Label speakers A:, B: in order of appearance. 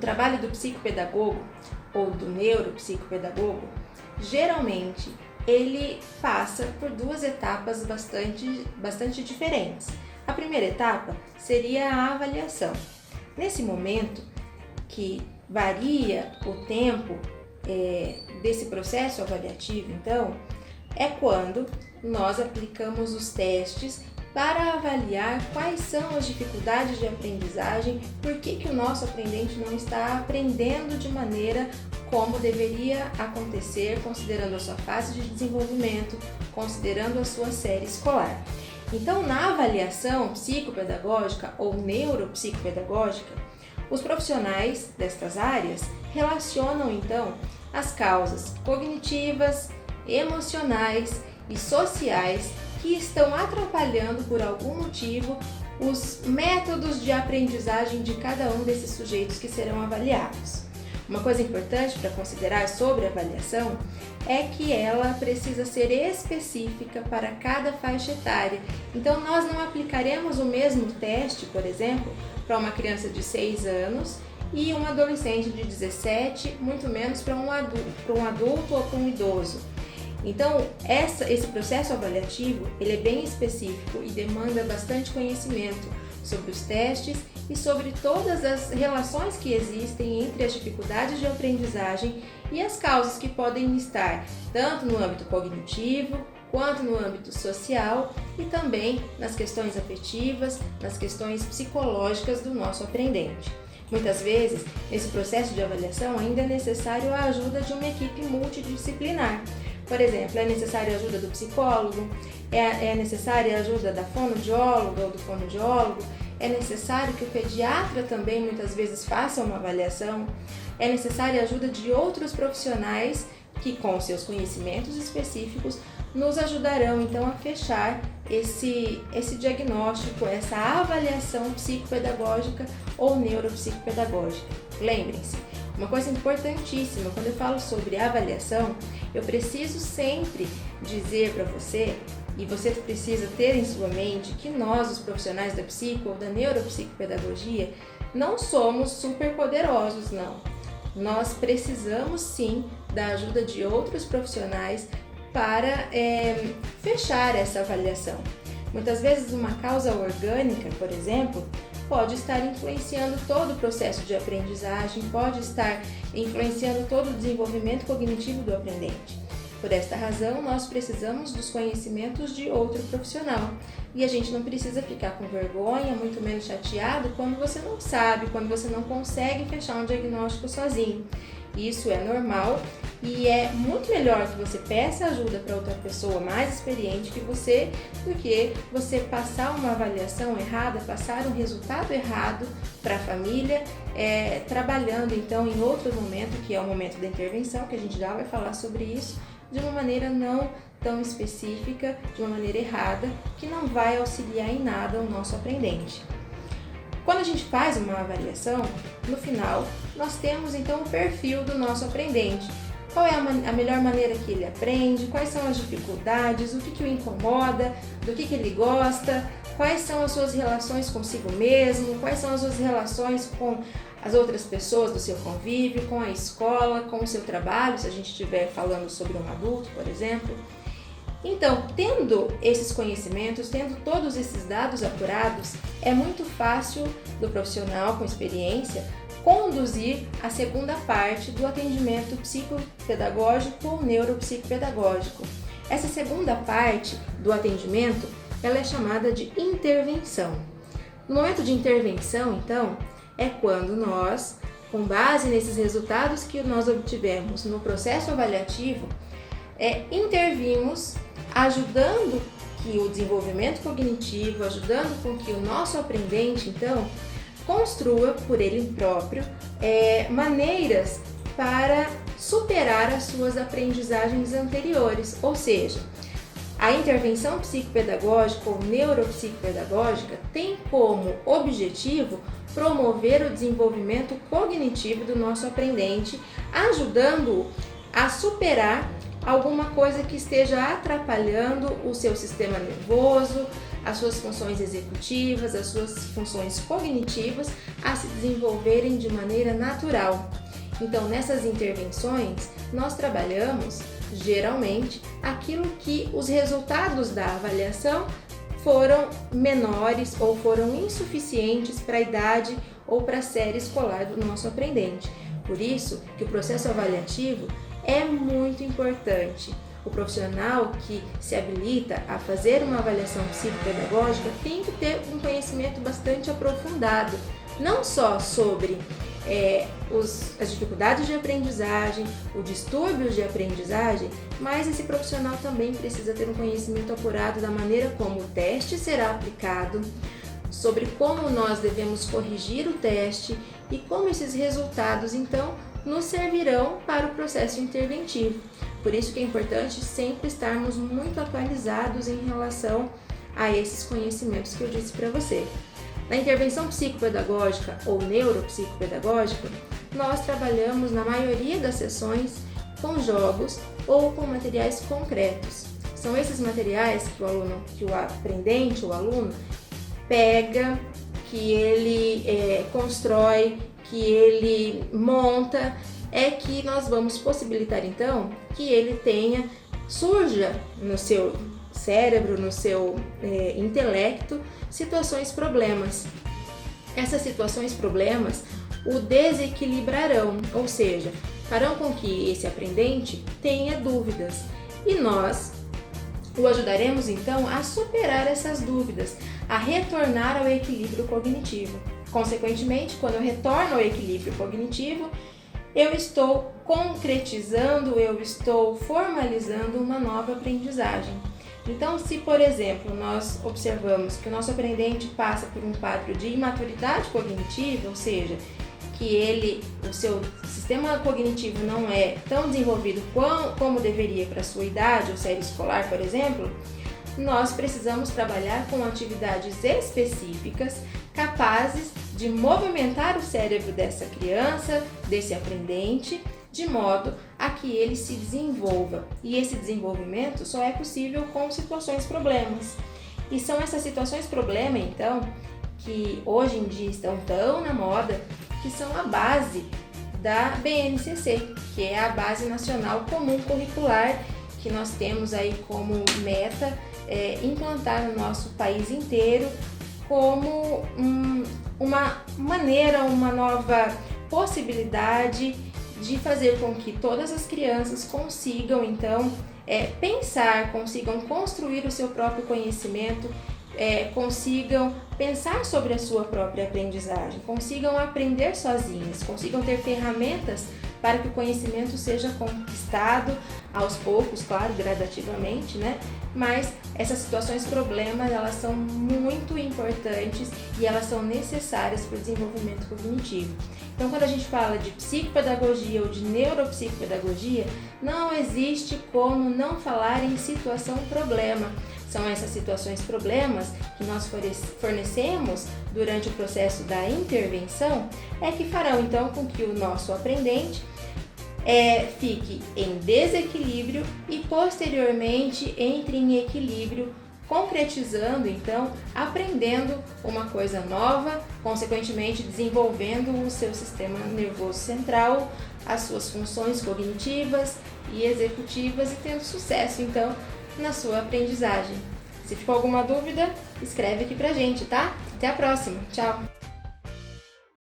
A: trabalho do psicopedagogo ou do neuropsicopedagogo, geralmente ele passa por duas etapas bastante diferentes. A primeira etapa seria a avaliação. Nesse momento, que varia o tempo desse processo avaliativo, então, é quando nós aplicamos os testes para avaliar quais são as dificuldades de aprendizagem, por que o nosso aprendente não está aprendendo de maneira como deveria acontecer, considerando a sua fase de desenvolvimento, considerando a sua série escolar. Então, na avaliação psicopedagógica ou neuropsicopedagógica, os profissionais destas áreas relacionam, então, as causas cognitivas, emocionais e sociais que estão atrapalhando, por algum motivo, os métodos de aprendizagem de cada um desses sujeitos que serão avaliados. Uma coisa importante para considerar sobre a avaliação é que ela precisa ser específica para cada faixa etária. Então, nós não aplicaremos o mesmo teste, por exemplo, para uma criança de 6 anos e um adolescente de 17, muito menos para um adulto ou para um idoso. Então, esse processo avaliativo ele é bem específico e demanda bastante conhecimento sobre os testes e sobre todas as relações que existem entre as dificuldades de aprendizagem e as causas que podem estar tanto no âmbito cognitivo, quanto no âmbito social e também nas questões afetivas, nas questões psicológicas do nosso aprendente. Muitas vezes, nesse processo de avaliação ainda é necessário a ajuda de uma equipe multidisciplinar. Por exemplo, é necessária a ajuda do psicólogo, é necessária a ajuda da fonoaudióloga ou do fonoaudiólogo, é necessário que o pediatra também muitas vezes faça uma avaliação, é necessária a ajuda de outros profissionais que, com seus conhecimentos específicos, nos ajudarão então a fechar esse diagnóstico, essa avaliação psicopedagógica ou neuropsicopedagógica. Lembrem-se, uma coisa importantíssima, quando eu falo sobre avaliação, eu preciso sempre dizer para você, e você precisa ter em sua mente, que nós, os profissionais da psico ou da neuropsicopedagogia, não somos superpoderosos, não. Nós precisamos sim da ajuda de outros profissionais para fechar essa avaliação. Muitas vezes uma causa orgânica, por exemplo, pode estar influenciando todo o processo de aprendizagem, pode estar influenciando todo o desenvolvimento cognitivo do aprendente. Por esta razão, nós precisamos dos conhecimentos de outro profissional. E a gente não precisa ficar com vergonha, muito menos chateado, quando você não sabe, quando você não consegue fechar um diagnóstico sozinho. Isso é normal e é muito melhor que você peça ajuda para outra pessoa mais experiente que você do que você passar uma avaliação errada, passar um resultado errado para a família, trabalhando então em outro momento, que é o momento da intervenção, que a gente já vai falar sobre isso, de uma maneira não tão específica, de uma maneira errada, que não vai auxiliar em nada o nosso aprendente. Quando a gente faz uma avaliação, no final, nós temos então o perfil do nosso aprendente. Qual é a melhor maneira que ele aprende, quais são as dificuldades, o que o incomoda, do que ele gosta, quais são as suas relações consigo mesmo, quais são as suas relações com as outras pessoas do seu convívio, com a escola, com o seu trabalho, se a gente estiver falando sobre um adulto, por exemplo. Então, tendo esses conhecimentos, tendo todos esses dados apurados, é muito fácil do profissional com experiência conduzir a segunda parte do atendimento psicopedagógico ou neuropsicopedagógico. Essa segunda parte do atendimento, ela é chamada de intervenção. No momento de intervenção, então, é quando nós, com base nesses resultados que nós obtivemos no processo avaliativo, intervimos ajudando que o desenvolvimento cognitivo, ajudando com que o nosso aprendente, então, construa por ele próprio maneiras para superar as suas aprendizagens anteriores, ou seja, a intervenção psicopedagógica ou neuropsicopedagógica tem como objetivo promover o desenvolvimento cognitivo do nosso aprendente, ajudando-o a superar alguma coisa que esteja atrapalhando o seu sistema nervoso, as suas funções executivas, as suas funções cognitivas a se desenvolverem de maneira natural. Então, nessas intervenções, nós trabalhamos, geralmente, aquilo que os resultados da avaliação foram menores ou foram insuficientes para a idade ou para a série escolar do nosso aprendente. Por isso que o processo avaliativo é muito importante. O profissional que se habilita a fazer uma avaliação psicopedagógica tem que ter um conhecimento bastante aprofundado, não só sobre as dificuldades de aprendizagem, os distúrbios de aprendizagem, mas esse profissional também precisa ter um conhecimento apurado da maneira como o teste será aplicado, sobre como nós devemos corrigir o teste e como esses resultados, então, nos servirão para o processo interventivo. Por isso que é importante sempre estarmos muito atualizados em relação a esses conhecimentos que eu disse para você. Na intervenção psicopedagógica ou neuropsicopedagógica, nós trabalhamos na maioria das sessões com jogos ou com materiais concretos. São esses materiais que o aprendente, o aluno, pega, que ele constrói, que ele monta, é que nós vamos possibilitar então que ele surja no seu cérebro, no seu intelecto, situações problemas. Essas situações problemas o desequilibrarão, ou seja, farão com que esse aprendente tenha dúvidas e nós o ajudaremos então a superar essas dúvidas, a retornar ao equilíbrio cognitivo. Consequentemente, quando eu retorno ao equilíbrio cognitivo, eu estou concretizando, eu estou formalizando uma nova aprendizagem. Então, se, por exemplo, nós observamos que o nosso aprendente passa por um quadro de imaturidade cognitiva, ou seja, que o seu sistema cognitivo não é tão desenvolvido como deveria para a sua idade ou série escolar, por exemplo, nós precisamos trabalhar com atividades específicas capazes de movimentar o cérebro dessa criança, desse aprendente, de modo a que ele se desenvolva. E esse desenvolvimento só é possível com situações problemas. E são essas situações problema, então, que hoje em dia estão tão na moda, que são a base da BNCC, que é a Base Nacional Comum Curricular, que nós temos aí como meta implantar no nosso país inteiro como uma maneira, uma nova possibilidade de fazer com que todas as crianças consigam, então, pensar, consigam construir o seu próprio conhecimento, consigam pensar sobre a sua própria aprendizagem, consigam aprender sozinhas, consigam ter ferramentas para que o conhecimento seja conquistado aos poucos, claro, gradativamente, né? Mas essas situações problemas, elas são muito importantes e elas são necessárias para o desenvolvimento cognitivo. Então, quando a gente fala de psicopedagogia ou de neuropsicopedagogia, não existe como não falar em situação problema. São essas situações problemas que nós fornecemos durante o processo da intervenção que farão então com que o nosso aprendente fique em desequilíbrio e posteriormente entre em equilíbrio, concretizando então, aprendendo uma coisa nova, consequentemente desenvolvendo o seu sistema nervoso central, as suas funções cognitivas e executivas e tendo sucesso então na sua aprendizagem. Se ficou alguma dúvida, escreve aqui pra gente, tá? Até a próxima. Tchau!